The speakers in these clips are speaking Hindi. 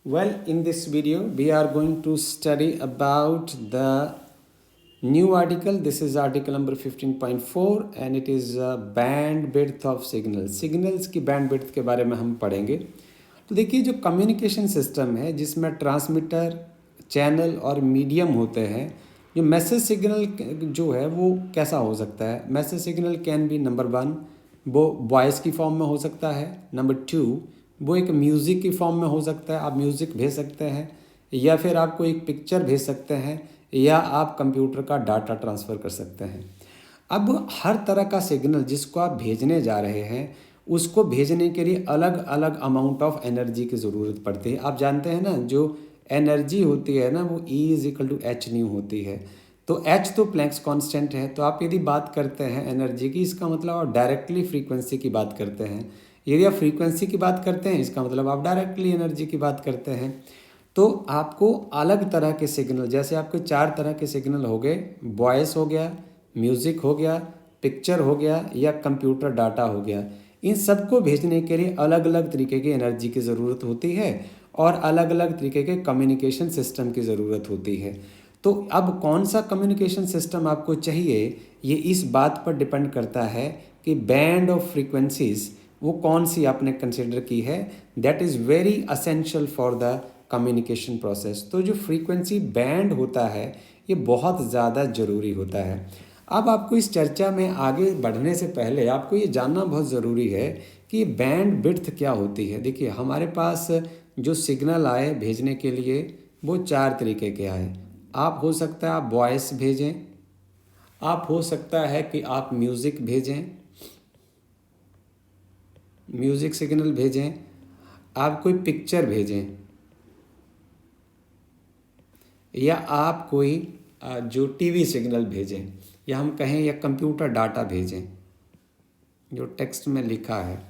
Well, in this video, we are going to study about the new article. This is article number 15.4 and it is bandwidth of signals. Signals की bandwidth के बारे में हम पढ़ेंगे। तो देखिए, जो कम्युनिकेशन सिस्टम है जिसमें ट्रांसमीटर, चैनल और मीडियम होते हैं, जो मैसेज सिग्नल जो है वो कैसा हो सकता है। Message signal can be number 1 वो वॉइस की फॉर्म में हो सकता है, नंबर 2 वो एक म्यूज़िक की फॉर्म में हो सकता है, आप म्यूज़िक भेज सकते हैं, या फिर आपको एक पिक्चर भेज सकते हैं, या आप कंप्यूटर का डाटा ट्रांसफ़र कर सकते हैं। अब हर तरह का सिग्नल जिसको आप भेजने जा रहे हैं उसको भेजने के लिए अलग अलग अमाउंट ऑफ एनर्जी की ज़रूरत पड़ती है। आप जानते हैं ना, जो एनर्जी होती है ना वो E=H होती है। तो H तो प्लैंक्स कांस्टेंट है। तो आप यदि बात करते हैं एनर्जी की, इसका मतलब आप डायरेक्टली फ्रीक्वेंसी की बात करते हैं। यदि आप फ्रीक्वेंसी की बात करते हैं इसका मतलब आप डायरेक्टली एनर्जी की बात करते हैं। तो आपको अलग तरह के सिग्नल, जैसे आपके 4 तरह के सिग्नल हो गए, वॉइस हो गया, म्यूज़िक हो गया, पिक्चर हो गया, या कंप्यूटर डाटा हो गया। इन सबको भेजने के लिए अलग अलग तरीके की एनर्जी की ज़रूरत होती है और अलग अलग तरीके के कम्युनिकेशन सिस्टम की ज़रूरत होती है। तो अब कौन सा कम्युनिकेशन सिस्टम आपको चाहिए, ये इस बात पर डिपेंड करता है कि बैंड ऑफ फ्रीक्वेंसीज वो कौन सी आपने कंसिडर की है। That is very essential for the communication process. तो जो फ्रीक्वेंसी बैंड होता है ये बहुत ज़्यादा ज़रूरी होता है। अब आपको इस चर्चा में आगे बढ़ने से पहले आपको ये जानना बहुत ज़रूरी है कि बैंड विड्थ क्या होती है। देखिए, हमारे पास जो सिग्नल आए भेजने के लिए वो 4 तरीके के आए। आप हो सकता है आप वॉइस भेजें, आप हो सकता है कि आप म्यूज़िक भेजें, म्यूज़िक सिग्नल भेजें, आप कोई पिक्चर भेजें, या आप कोई जो टीवी सिग्नल भेजें, या हम कहें या कंप्यूटर डाटा भेजें जो टेक्स्ट में लिखा है।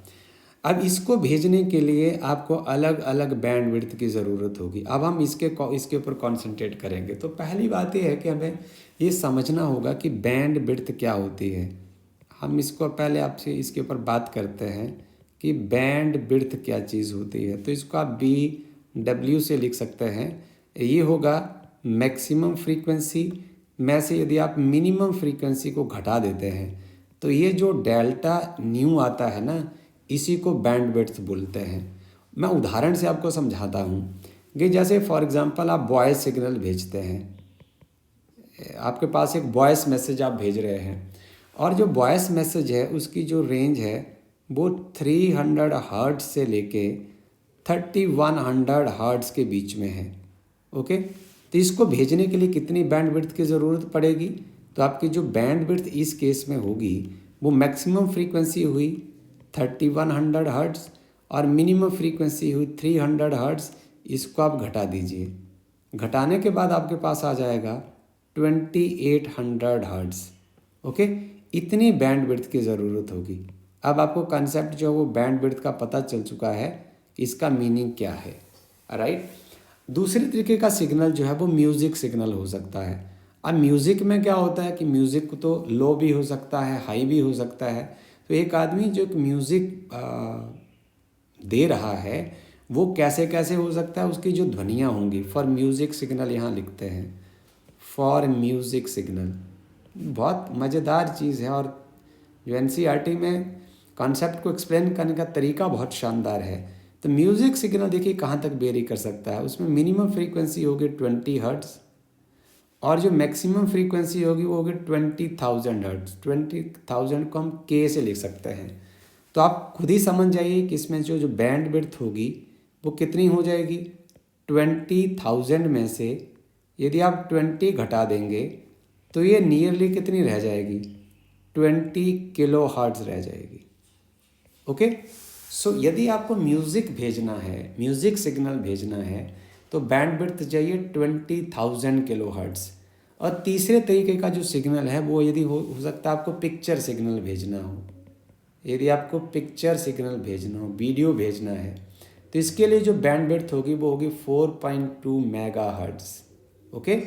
अब इसको भेजने के लिए आपको अलग अलग बैंड विड्थ की ज़रूरत होगी। अब हम इसके ऊपर कॉन्सेंट्रेट करेंगे। तो पहली बात यह है कि हमें ये समझना होगा कि बैंड विड्थ क्या होती है। हम इसको पहले आपसे इसके ऊपर बात करते हैं कि बैंड विड्थ क्या चीज़ होती है। तो इसको आप BW से लिख सकते हैं। ये होगा मैक्सिमम फ्रीक्वेंसी में से यदि आप मिनिमम फ्रीक्वेंसी को घटा देते हैं तो ये जो डेल्टा न्यू आता है ना, इसी को बैंड विड्थ बोलते हैं। मैं उदाहरण से आपको समझाता हूँ कि जैसे फॉर एग्जांपल आप वॉइस सिग्नल भेजते हैं, आपके पास एक वॉइस मैसेज आप भेज रहे हैं, और जो वॉइस मैसेज है उसकी जो रेंज है वो 300 हर्ट्ज से लेके 3100 हर्ट्ज के बीच में है। ओके, तो इसको भेजने के लिए कितनी बैंड विड्थ की ज़रूरत पड़ेगी। तो आपकी जो बैंड विड्थ इस केस में होगी वो मैक्सिमम फ्रीक्वेंसी हुई 3100 हर्ट्ज और मिनिमम फ्रीक्वेंसी हुई 300 हर्ट्ज। इसको आप घटा दीजिए, घटाने के बाद आपके पास आ जाएगा 2800 हर्ट्ज। ओके, इतनी बैंड विड्थ की ज़रूरत होगी। अब आपको कंसेप्ट जो है वो बैंड विड्थ का पता चल चुका है कि इसका मीनिंग क्या है, राइट। दूसरे तरीके का सिग्नल जो है वो म्यूज़िक सिग्नल हो सकता है। अब म्यूज़िक में क्या होता है कि म्यूज़िक तो लो भी हो सकता है, हाई भी हो सकता है। तो एक आदमी जो म्यूज़िक दे रहा है वो कैसे कैसे हो सकता है, उसकी जो ध्वनियाँ होंगी। फॉर म्यूज़िक सिग्नल यहाँ लिखते हैं, फॉर म्यूज़िक सिग्नल। बहुत मज़ेदार चीज़ है, और जो NCERT में कॉन्सेप्ट को एक्सप्लेन करने का तरीका बहुत शानदार है। तो म्यूज़िक सिग्नल देखिए कहाँ तक वेरी कर सकता है। उसमें मिनिमम फ्रीक्वेंसी होगी 20 हर्ट्ज़ और जो मैक्सिमम फ्रीक्वेंसी होगी वो होगी 20,000 हर्ट्ज़। 20,000 को हम K से लिख सकते हैं। तो आप खुद ही समझ जाइए कि इसमें जो बैंड विड्थ होगी वो कितनी हो जाएगी। 20,000 में से यदि आप 20 घटा देंगे तो ये नियरली कितनी रह जाएगी, 20 किलो हर्ट्ज़ रह जाएगी। ओके, सो यदि आपको म्यूज़िक भेजना है, म्यूज़िक सिग्नल भेजना है, तो बैंड विड्थ चाहिए 20,000 किलो हर्ट्ज़। और तीसरे तरीके का जो सिग्नल है वो यदि हो सकता है आपको पिक्चर सिग्नल भेजना हो। यदि आपको पिक्चर सिग्नल भेजना हो, वीडियो भेजना है, तो इसके लिए जो बैंड विड्थ होगी वो होगी 4.2 मेगा हर्ट्ज़। ओके,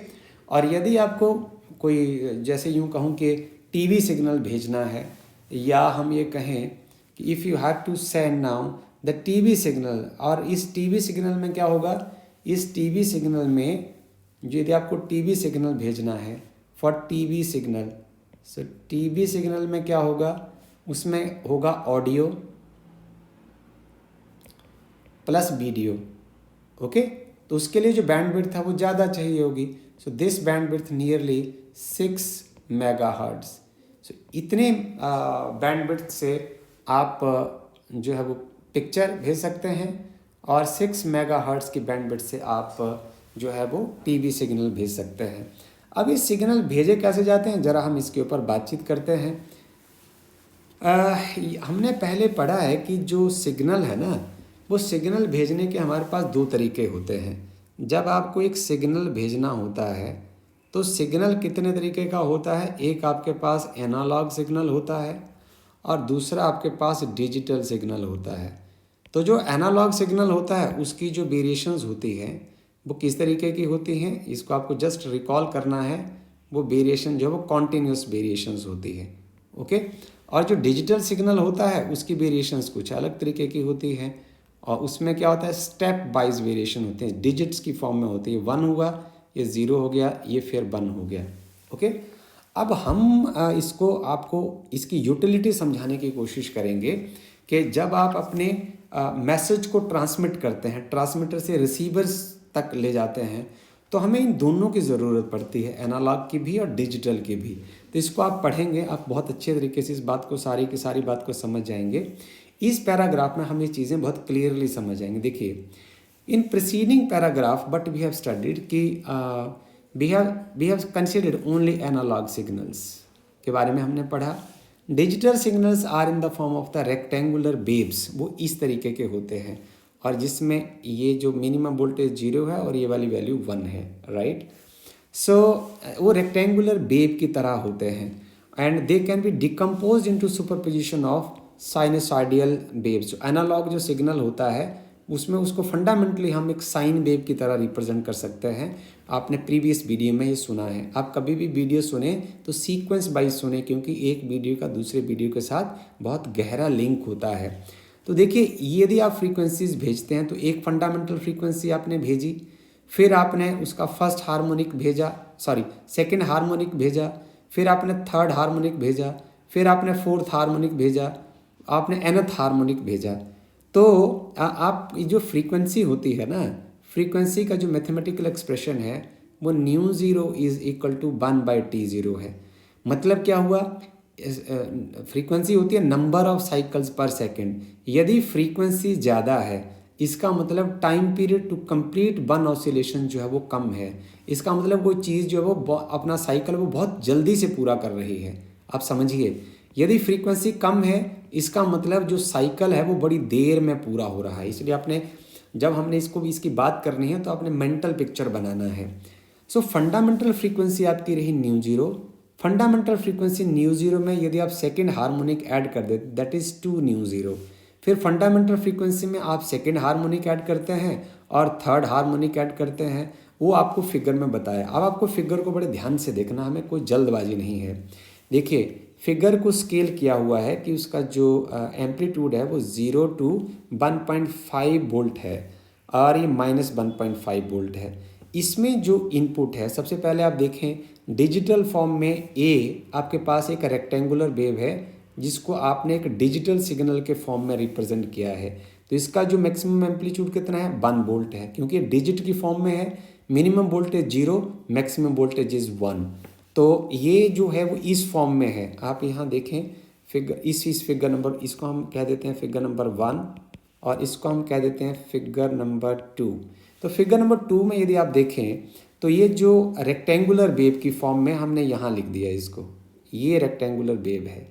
और यदि आपको कोई जैसे यूँ कहूँ कि टीवी सिग्नल भेजना है, या हम ये कहें कि if you have to send now the TV signal, और इस टीवी सिग्नल में क्या होगा, इस टीवी सिग्नल में जो यदि आपको टीवी सिग्नल भेजना है for TV signal, so TV signal में क्या होगा, उसमें होगा ऑडियो प्लस वीडियो। ओके, तो उसके लिए जो बैंडविड्थ था वो ज़्यादा चाहिए होगी। So this bandwidth nearly 6 megahertz. So इतने बैंडविड्थ से आप जो है वो पिक्चर भेज सकते हैं, और 6 मेगाहर्ट्ज़ की बैंडविड्थ से आप जो है वो टीवी सिग्नल भेज सकते हैं। अब ये सिग्नल भेजे कैसे जाते हैं, ज़रा हम इसके ऊपर बातचीत करते हैं। हमने पहले पढ़ा है कि जो सिग्नल है ना, वो सिग्नल भेजने के हमारे पास दो तरीके होते हैं। जब आपको एक सिग्नल भेजना होता है तो सिग्नल कितने तरीके का होता है, एक आपके पास एनालॉग सिग्नल होता है और दूसरा आपके पास डिजिटल सिग्नल होता है। तो जो एनालॉग सिग्नल होता है उसकी जो वेरिएशंस होती हैं वो किस तरीके की होती हैं, इसको आपको जस्ट रिकॉल करना है। वो वेरिएशन जो है वो कॉन्टीन्यूस वेरिएशंस होती है। ओके, और जो डिजिटल सिग्नल होता है उसकी वेरिएशंस कुछ अलग तरीके की होती हैं, और उसमें क्या होता है, स्टेप वाइज वेरिएशन होते हैं, डिजिट्स की फॉर्म में होती है। 1 हुआ, ये 0 हो गया, ये फिर 1 हो गया। ओके, अब हम इसको आपको इसकी यूटिलिटी समझाने की कोशिश करेंगे कि जब आप अपने मैसेज को ट्रांसमिट करते हैं, ट्रांसमीटर से रिसीवर्स तक ले जाते हैं, तो हमें इन दोनों की ज़रूरत पड़ती है, एनालॉग की भी और डिजिटल की भी। तो इसको आप पढ़ेंगे, आप बहुत अच्छे तरीके से इस बात को, सारी की सारी बात को समझ जाएंगे। इस पैराग्राफ में हम ये चीज़ें बहुत क्लियरली समझ जाएंगे। देखिए, in preceding paragraph but we have studied कि we have considered only analog signals के बारे में हमने पढ़ा। Digital signals are in the form of the rectangular waves, वो इस तरीके के होते हैं, और जिसमें ये जो मिनिमम वोल्टेज 0 है और ये वाली वैल्यू 1 है, राइट। सो वो रेक्टेंगुलर वेव की तरह होते हैं, and they can be decompose into superposition of sinusoidal waves. जो एनालॉग जो सिग्नल होता है उसमें उसको फंडामेंटली हम एक साइन वेव की तरह रिप्रेजेंट कर सकते हैं। आपने प्रीवियस वीडियो में ये सुना है। आप कभी भी वीडियो सुने तो सीक्वेंस वाइज सुने, क्योंकि एक वीडियो का दूसरे वीडियो के साथ बहुत गहरा लिंक होता है। तो देखिए, यदि आप फ्रीक्वेंसीज भेजते हैं तो एक फंडामेंटल फ्रीक्वेंसी आपने भेजी, फिर आपने उसका फर्स्ट हार्मोनिक भेजा, सॉरी सेकेंड हार्मोनिक भेजा, फिर आपने थर्ड हार्मोनिक भेजा, फिर आपने फोर्थ हार्मोनिक भेजा, आपने nth हार्मोनिक भेजा। तो आप ये जो फ्रीक्वेंसी होती है ना, फ्रीक्वेंसी का जो मैथमेटिकल एक्सप्रेशन है वो nu zero is equal to 1/T0 है। मतलब क्या हुआ, फ्रीक्वेंसी होती है number of cycles per second. यदि फ्रीक्वेंसी ज़्यादा है, इसका मतलब time period to complete one oscillation जो है वो कम है। इसका मतलब कोई चीज़ जो है वो अपना साइकिल वो बहुत जल्दी से पूरा कर रही है। आप समझिए, यदि फ्रीक्वेंसी कम है, इसका मतलब जो साइकिल है वो बड़ी देर में पूरा हो रहा है। इसलिए आपने, जब हमने इसको भी इसकी बात करनी है तो आपने मेंटल पिक्चर बनाना है। सो फंडामेंटल फ्रीक्वेंसी आपकी रही new zero. Fundamental frequency new zero में यदि आप सेकेंड हार्मोनिक ऐड कर देते, दैट इज़ 2 न्यू ज़ीरो। फिर फंडामेंटल फ्रीक्वेंसी में आप सेकेंड हार्मोनिक ऐड करते हैं और थर्ड हार्मोनिक ऐड करते हैं, वो आपको फिगर में बताया। अब आपको फिगर को बड़े ध्यान से देखना, हमें कोई जल्दबाजी नहीं है। देखिए, फिगर को स्केल किया हुआ है कि उसका जो एम्पलीट्यूड है वो 0 to 1.5 वोल्ट है, और ये -1.5 वोल्ट है। इसमें जो इनपुट है, सबसे पहले आप देखें डिजिटल फॉर्म में ए आपके पास एक रेक्टेंगुलर वेव है जिसको आपने एक डिजिटल सिग्नल के फॉर्म में रिप्रेजेंट किया है। तो इसका जो मैक्सिमम एम्पलीट्यूड कितना है, 1 वोल्ट है, क्योंकि डिजिट की फॉर्म में है। Minimum voltage 0, maximum voltage is 1। तो ये जो है वो इस फॉर्म में है। आप यहाँ देखें फिगर, इस फिगर नंबर, इसको हम कह देते हैं फिगर नंबर 1, और इसको हम कह देते हैं फिगर नंबर 2। तो फिगर नंबर 2 में यदि आप देखें तो ये जो रेक्टेंगुलर वेव की फॉर्म में हमने यहाँ लिख दिया इसको, ये रेक्टेंगुलर वेव है।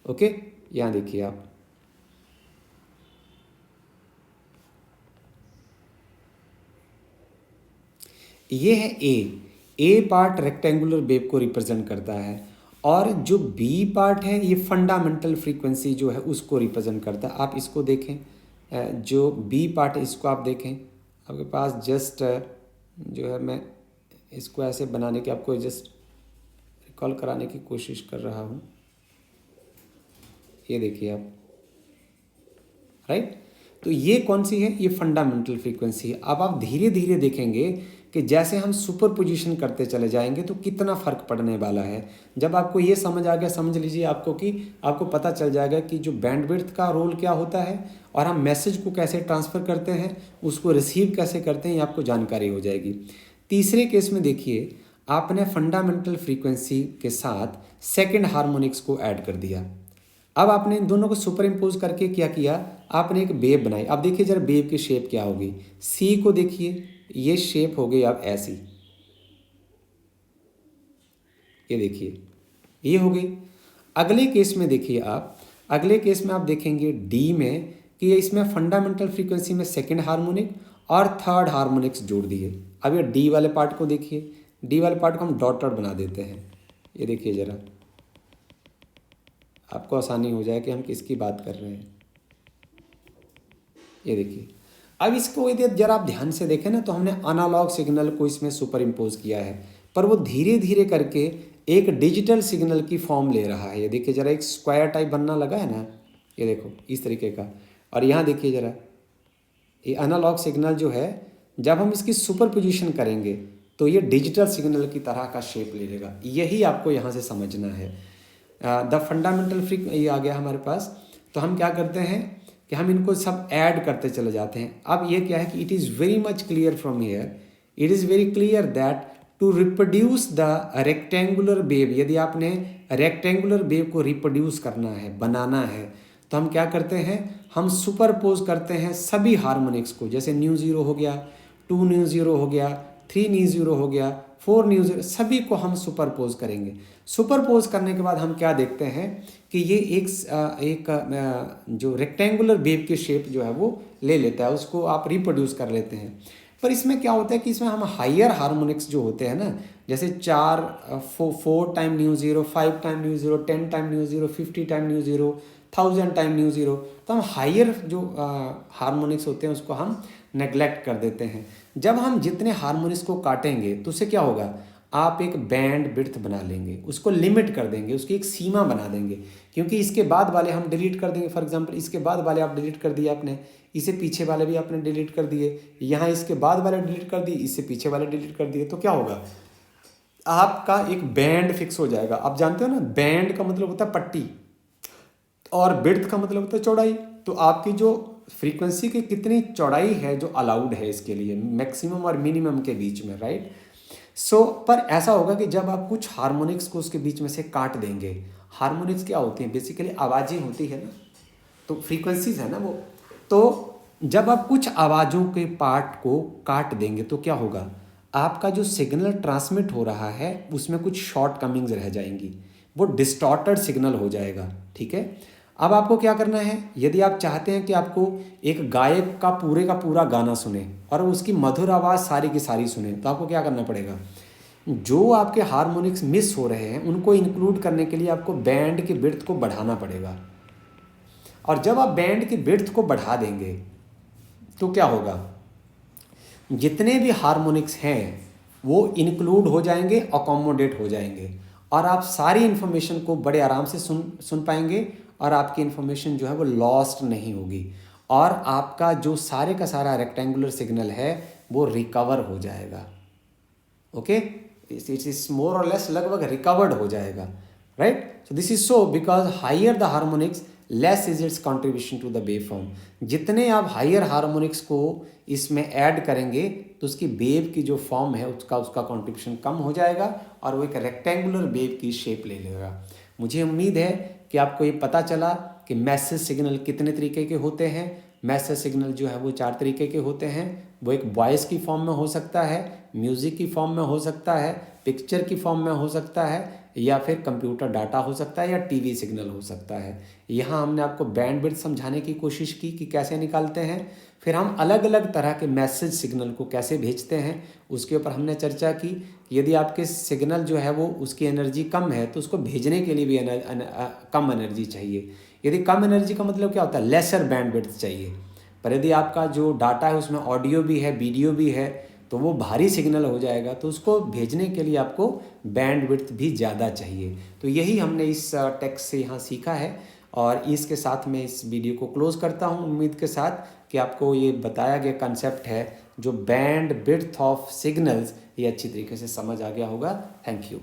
ओके, यहाँ देखिए आप, ये है ए पार्ट रेक्टेंगुलर वेव को रिप्रेजेंट करता है, और जो बी पार्ट है ये फंडामेंटल फ्रीक्वेंसी जो है उसको रिप्रेजेंट करता है। आप इसको देखें, जो बी पार्ट है इसको आप देखें, आपके पास जस्ट जो है, मैं इसको ऐसे बनाने की आपको जस्ट रिकॉल कराने की कोशिश कर रहा हूँ। ये देखिए आप, राइट। तो ये कौन सी है? ये फंडामेंटल फ्रीक्वेंसी है। अब आप धीरे धीरे देखेंगे कि जैसे हम सुपर पोजिशन करते चले जाएंगे तो कितना फ़र्क पड़ने वाला है। जब आपको ये समझ आ गया, समझ लीजिए आपको कि आपको पता चल जाएगा कि जो बैंडविड्थ का रोल क्या होता है और हम मैसेज को कैसे ट्रांसफ़र करते हैं, उसको रिसीव कैसे करते हैं, ये आपको जानकारी हो जाएगी। तीसरे केस में देखिए, आपने फंडामेंटल फ्रीक्वेंसी के साथ सेकेंड हार्मोनिक्स को ऐड कर दिया। अब आपने इन दोनों को सुपर इम्पोज करके क्या किया, आपने एक वेव बनाई। अब देखिए जरा वेव की शेप क्या होगी। सी को देखिए, ये शेप हो गई अब ऐसी, ये देखिए ये हो गई। अगले केस में देखिए आप, अगले केस में आप देखेंगे डी में कि इसमें फंडामेंटल फ्रीक्वेंसी में सेकंड हार्मोनिक और थर्ड हार्मोनिक्स जोड़ दिए। अब ये डी वाले पार्ट को देखिए, डी वाले पार्ट को हम डॉटेड बना देते हैं। ये देखिए जरा, आपको आसानी हो जाए कि हम किसकी बात कर रहे हैं। ये देखिए, अब इसको यदि जरा आप ध्यान से देखें ना, तो हमने एनालॉग सिग्नल को इसमें सुपर इम्पोज किया है, पर वो धीरे धीरे करके एक डिजिटल सिग्नल की फॉर्म ले रहा है। ये देखिए जरा, एक स्क्वायर टाइप बनना लगा है ना, ये देखो इस तरीके का। और यहाँ देखिए जरा, ये एनालॉग सिग्नल जो है, जब हम इसकी सुपर पोजिशन करेंगे तो ये डिजिटल सिग्नल की तरह का शेप ले लेगा। यही आपको यहाँ से समझना है। द फंडामेंटल ये आ गया हमारे पास। तो हम क्या करते हैं कि हम इनको सब ऐड करते चले जाते हैं। अब ये क्या है कि it is very much clear from here, it is very clear that to reproduce the rectangular wave, यदि आपने रेक्टेंगुलर वेव को रिप्रोड्यूस करना है, बनाना है, तो हम क्या करते हैं, हम सुपरपोज करते हैं सभी हार्मोनिक्स को। जैसे न्यू ज़ीरो हो गया, 2 न्यू ज़ीरो हो गया, 3 न्यू ज़ीरो हो गया, 4 न्यू ज़ीरो, सभी को हम सुपरपोज करेंगे। सुपरपोज करने के बाद हम क्या देखते हैं कि ये एक जो रेक्टेंगुलर वेव की शेप जो है वो ले लेता है, उसको आप रिप्रोड्यूस कर लेते हैं। पर इसमें क्या होता है कि इसमें हम हायर हार्मोनिक्स जो होते हैं ना, जैसे 4 time new zero, 5 time new zero, 10 time new zero, 50 time new zero, 1000 time new zero, तो हम हायर जो हार्मोनिक्स होते हैं उसको हम नेग्लेक्ट कर देते हैं। जब हम जितने हार्मोनिक्स को काटेंगे तो उससे क्या होगा, आप एक बैंड विड्थ बना लेंगे, उसको लिमिट कर देंगे, उसकी एक सीमा बना देंगे। क्योंकि इसके बाद वाले हम डिलीट कर देंगे। फॉर एग्जांपल इसके बाद वाले आप डिलीट कर दिए आपने, इसे पीछे वाले भी आपने डिलीट कर दिए, यहाँ इसके बाद वाले डिलीट कर दिए, इससे पीछे वाले डिलीट कर दिए, तो क्या होगा, आपका एक बैंड फिक्स हो जाएगा। आप जानते हो ना, बैंड का मतलब होता है पट्टी और विड्थ का मतलब होता है चौड़ाई। तो आपकी जो फ्रीक्वेंसी की कितनी चौड़ाई है जो अलाउड है इसके लिए, मैक्सिमम और मिनिमम के बीच में, राइट। सो पर ऐसा होगा कि जब आप कुछ हार्मोनिक्स को उसके बीच में से काट देंगे, हार्मोनिक्स क्या होती हैं, बेसिकली आवाज़ें होती है ना, तो फ्रीक्वेंसीज है ना वो। तो जब आप कुछ आवाज़ों के पार्ट को काट देंगे तो क्या होगा, आपका जो सिग्नल ट्रांसमिट हो रहा है उसमें कुछ शॉर्ट कमिंग्स रह जाएंगी, वो डिस्टॉर्टेड सिग्नल हो जाएगा, ठीक है। अब आपको क्या करना है, यदि आप चाहते हैं कि आपको एक गायक का पूरा गाना सुने और उसकी मधुर आवाज़ सारी की सारी सुने, तो आपको क्या करना पड़ेगा, जो आपके हार्मोनिक्स मिस हो रहे हैं उनको इंक्लूड करने के लिए आपको बैंड की विड्थ को बढ़ाना पड़ेगा। और जब आप बैंड की विड्थ को बढ़ा देंगे तो क्या होगा, जितने भी हार्मोनिक्स हैं वो इंक्लूड हो जाएंगे, अकोमोडेट हो जाएंगे, और आप सारी इन्फॉर्मेशन को बड़े आराम से सुन पाएंगे, और आपकी इन्फॉर्मेशन जो है वो लॉस्ट नहीं होगी, और आपका जो सारे का सारा रेक्टेंगुलर सिग्नल है वो रिकवर हो जाएगा। ओके, इट इज मोर और लेस लगभग रिकवर्ड हो जाएगा, right. So this is so because higher the harmonics less is its contribution to the wave form. जितने आप हायर हार्मोनिक्स को इसमें ऐड करेंगे तो उसकी वेव की जो फॉर्म है उसका कॉन्ट्रीब्यूशन कम हो जाएगा और वो एक रेक्टेंगुलर वेव की शेप ले लेगा। मुझे उम्मीद है कि आपको ये पता चला कि मैसेज सिग्नल कितने तरीके के होते हैं। मैसेज सिग्नल जो है वो 4 तरीके के होते हैं। वो एक वॉइस की फॉर्म में हो सकता है, म्यूज़िक की फॉर्म में हो सकता है, पिक्चर की फॉर्म में हो सकता है, या फिर कंप्यूटर डाटा हो सकता है, या टीवी सिग्नल हो सकता है। यहाँ हमने आपको बैंडविड्थ समझाने की कोशिश की कि कैसे निकालते हैं। फिर हम अलग अलग तरह के मैसेज सिग्नल को कैसे भेजते हैं उसके ऊपर हमने चर्चा की। यदि आपके सिग्नल जो है वो उसकी एनर्जी कम है तो उसको भेजने के लिए भी कम एनर्जी चाहिए। यदि कम एनर्जी का मतलब क्या होता है, लेसर बैंडविड्थ चाहिए। पर यदि आपका जो डाटा है उसमें ऑडियो भी है, वीडियो भी है, तो वो भारी सिग्नल हो जाएगा, तो उसको भेजने के लिए आपको बैंडविड्थ भी ज़्यादा चाहिए। तो यही हमने इस टेक्स्ट से यहाँ सीखा है। और इसके साथ मैं इस वीडियो को क्लोज करता हूँ, उम्मीद के साथ कि आपको ये बताया गया कंसेप्ट है जो बैंड विड्थ ऑफ सिग्नल्स ये अच्छी तरीके से समझ आ गया होगा। Thank you.